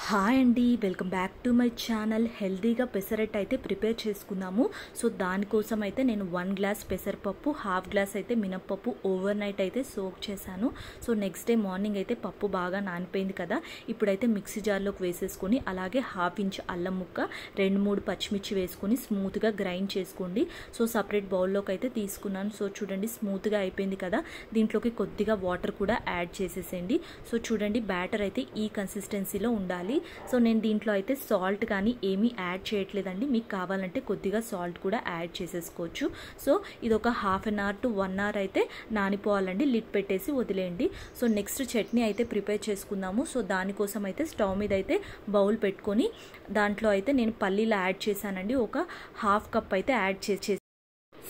Hi అండి, welcome back to my channel. హెల్దీగా పెసరట్టు అయితే ప్రిపేర్ చేసుకుందాము. సో దానికోసం అయితే నేను 1 గ్లాస్ పెసరపప్పు, హాఫ్ గ్లాస్ అయితే మినప్పప్పు ఓవర్ నైట్ అయితే సోక్ చేశాను. సో నెక్స్ట్ డే మార్నింగ్ అయితే పప్పు బాగా నానిపోయింది కదా. ఇప్పుడైతే మిక్సీ జార్లోకి వేసేసుకొని అలాగే హాఫ్ ఇంచ్ అల్లం ముక్క, 2-3 పచ్చిమిర్చి వేసుకొని స్మూత్గా గ్రైండ్ చేసుకోండి. సో సపరేట్ బౌల్లోకి అయితే తీసుకున్నాను. సో చూడండి స్మూత్గా అయిపోయింది కదా. దీంట్లోకి కొద్దిగా వాటర్ కూడా యాడ్ చేసేసేయండి. సో చూడండి బ్యాటర్ అయితే ఈ కన్సిస్టెన్సీలో ఉండాలి. సో నేను దీంట్లో అయితే సాల్ట్ కానీ ఏమీ యాడ్ చేయట్లేదండి. మీకు కావాలంటే కొద్దిగా సాల్ట్ కూడా యాడ్ చేసేసుకోవచ్చు. సో ఇది ఒక half an hour to 1 hour అయితే నానిపోవాలండి. లిడ్ పెట్టేసి వదిలేయండి. సో నెక్స్ట్ చట్నీ అయితే ప్రిపేర్ చేసుకుందాము. సో దానికోసం అయితే స్టవ్ మీద అయితే బౌల్ పెట్టుకొని దాంట్లో అయితే నేను పల్లీలు యాడ్ చేశానండి. ఒక హాఫ్ కప్ అయితే యాడ్ చేసి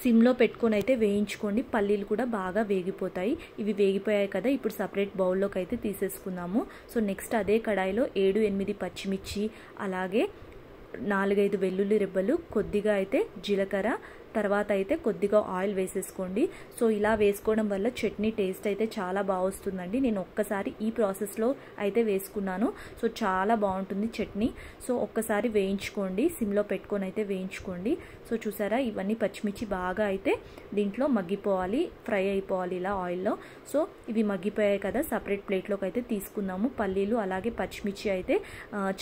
సిమ్లో పెట్టుకొని అయితే వేయించుకోండి. పల్లీలు కూడా బాగా వేగిపోతాయి. ఇవి వేగిపోయాయి కదా, ఇప్పుడు సపరేట్ బౌల్లోకి అయితే తీసేసుకుందాము. సో నెక్స్ట్ అదే కడాయిలో 7-8 పచ్చిమిర్చి, అలాగే 4-5 వెల్లుల్లి రెబ్బలు, కొద్దిగా అయితే జీలకర్ర, తర్వాత అయితే కొద్దిగా ఆయిల్ వేసేసుకోండి. సో ఇలా వేసుకోవడం వల్ల చట్నీ టేస్ట్ అయితే చాలా బాగా వస్తుందండి. నేను ఒక్కసారి ఈ ప్రాసెస్లో అయితే వేసుకున్నాను. సో చాలా బాగుంటుంది చట్నీ. సో ఒక్కసారి వేయించుకోండి, సిమ్లో పెట్టుకొని అయితే వేయించుకోండి. సో చూసారా ఇవన్నీ పచ్చిమిర్చి బాగా అయితే దీంట్లో మగ్గిపోవాలి, ఫ్రై అయిపోవాలి ఇలా ఆయిల్లో. సో ఇవి మగ్గిపోయాయి కదా, సపరేట్ ప్లేట్లోకి అయితే తీసుకుందాము. పల్లీలు అలాగే పచ్చిమిర్చి అయితే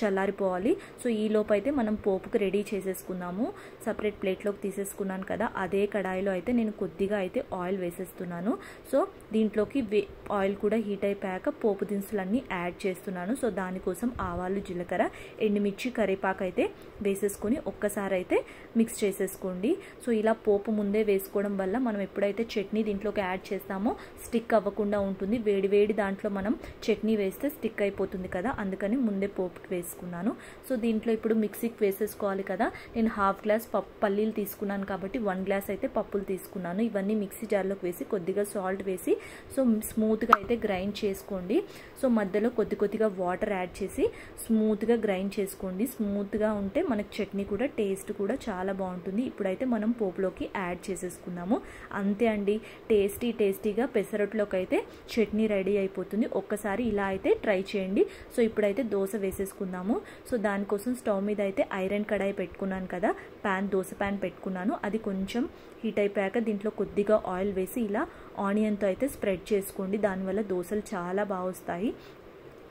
చల్లారిపోవాలి. సో ఈ లోపు అయితే మనం పోపుకి రెడీ చేసేసుకుందాము. సపరేట్ ప్లేట్లోకి తీసేసుకున్నాను కదా, అదే కడాయిలో అయితే నేను కొద్దిగా అయితే ఆయిల్ వేసేస్తున్నాను. సో దీంట్లోకి ఆయిల్ కూడా హీట్ అయిపోయాక పోపు దినుసులన్నీ యాడ్ చేస్తున్నాను. సో దానికోసం ఆవాలు, జీలకర్ర, ఎండుమిర్చి, కరివేపాకు అయితే వేసేసుకొని ఒక్కసారి అయితే మిక్స్ చేసేసుకోండి. సో ఇలా పోపు ముందే వేసుకోవడం వల్ల మనం ఎప్పుడైతే చట్నీ దీంట్లోకి యాడ్ చేస్తామో స్టిక్ అవ్వకుండా ఉంటుంది. వేడి దాంట్లో మనం చట్నీ వేస్తే స్టిక్ అయిపోతుంది కదా, అందుకని ముందే పోపుకి వేసుకున్నాను. సో దీంట్లో ఇప్పుడు మిక్సీకి వేసేసుకోవాలి కదా. నేను హాఫ్ గ్లాస్ పల్లీలు తీసుకున్నాను కాబట్టి 1 గ్లాస్ అయితే పప్పులు తీసుకున్నాను. ఇవన్నీ మిక్సీ జార్లోకి వేసి కొద్దిగా సాల్ట్ వేసి సో స్మూత్గా అయితే గ్రైండ్ చేసుకోండి. సో మధ్యలో కొద్దిగా వాటర్ యాడ్ చేసి స్మూత్గా గ్రైండ్ చేసుకోండి. స్మూత్గా ఉంటే మనకి చట్నీ కూడా టేస్ట్ కూడా చాలా బాగుంటుంది. ఇప్పుడైతే మనం పోపులోకి యాడ్ చేసేసుకుందాము. అంతే అండి, టేస్టీగా పెసరట్లోకి అయితే చట్నీ రెడీ అయిపోతుంది. ఒక్కసారి ఇలా అయితే ట్రై చేయండి. సో ఇప్పుడైతే దోశ వేసేసుకుందాము. సో దానికోసం స్టవ్ మీద అయితే ఐరన్ కడాయి పెట్టుకున్నాను కదా, దోశ ప్యాన్ పెట్టుకున్నాను. అది కొంచెం హీట్ అయిపోయాక దీంట్లో కొద్దిగా ఆయిల్ వేసి ఇలా ఆనియన్తో అయితే స్ప్రెడ్ చేసుకోండి. దానివల్ల దోశలు చాలా బాగా వస్తాయి.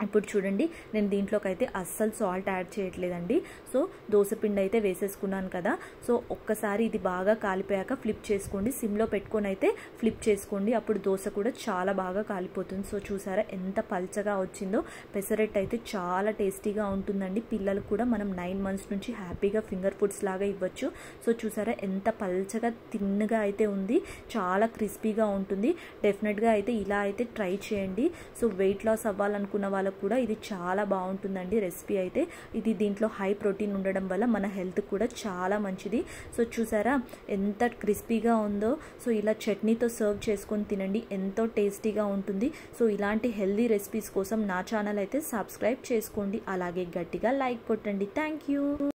ఇప్పుడు చూడండి నేను దీంట్లోకి అయితే అస్సలు సాల్ట్ యాడ్ చేయట్లేదండి. సో దోశపిండి అయితే వేసేసుకున్నాను కదా. సో ఒక్కసారి ఇది బాగా కాలిపోయాక ఫ్లిప్ చేసుకోండి. సిమ్లో పెట్టుకొని అయితే ఫ్లిప్ చేసుకోండి. అప్పుడు దోశ కూడా చాలా బాగా కాలిపోతుంది. సో చూసారా ఎంత పల్చగా వచ్చిందో. పెసరట్టు అయితే చాలా టేస్టీగా ఉంటుందండి. పిల్లలకు కూడా మనం 9 మంత్స్ నుంచి హ్యాపీగా ఫింగర్ ఫుడ్స్ లాగా ఇవ్వచ్చు. సో చూసారా ఎంత పల్చగా తిన్నగా అయితే ఉంది, చాలా క్రిస్పీగా ఉంటుంది. డెఫినెట్గా అయితే ఇలా అయితే ట్రై చేయండి. సో వెయిట్ లాస్ అవ్వాలనుకున్న వాళ్ళకు కూడా ఇది చాలా బాగుంటుందండి రెసిపీ అయితే. ఇది దీంట్లో హై ప్రోటీన్ ఉండడం వల్ల మన హెల్త్ కూడా చాలా మంచిది. సో చూసారా ఎంత క్రిస్పీగా ఉందో. సో ఇలా చట్నీతో సర్వ్ చేసుకొని తినండి, ఎంతో టేస్టీగా ఉంటుంది. సో ఇలాంటి హెల్దీ రెసిపీస్ కోసం నా ఛానల్ అయితే సబ్స్క్రైబ్ చేసుకోండి, అలాగే గట్టిగా లైక్ కొట్టండి. Thank you.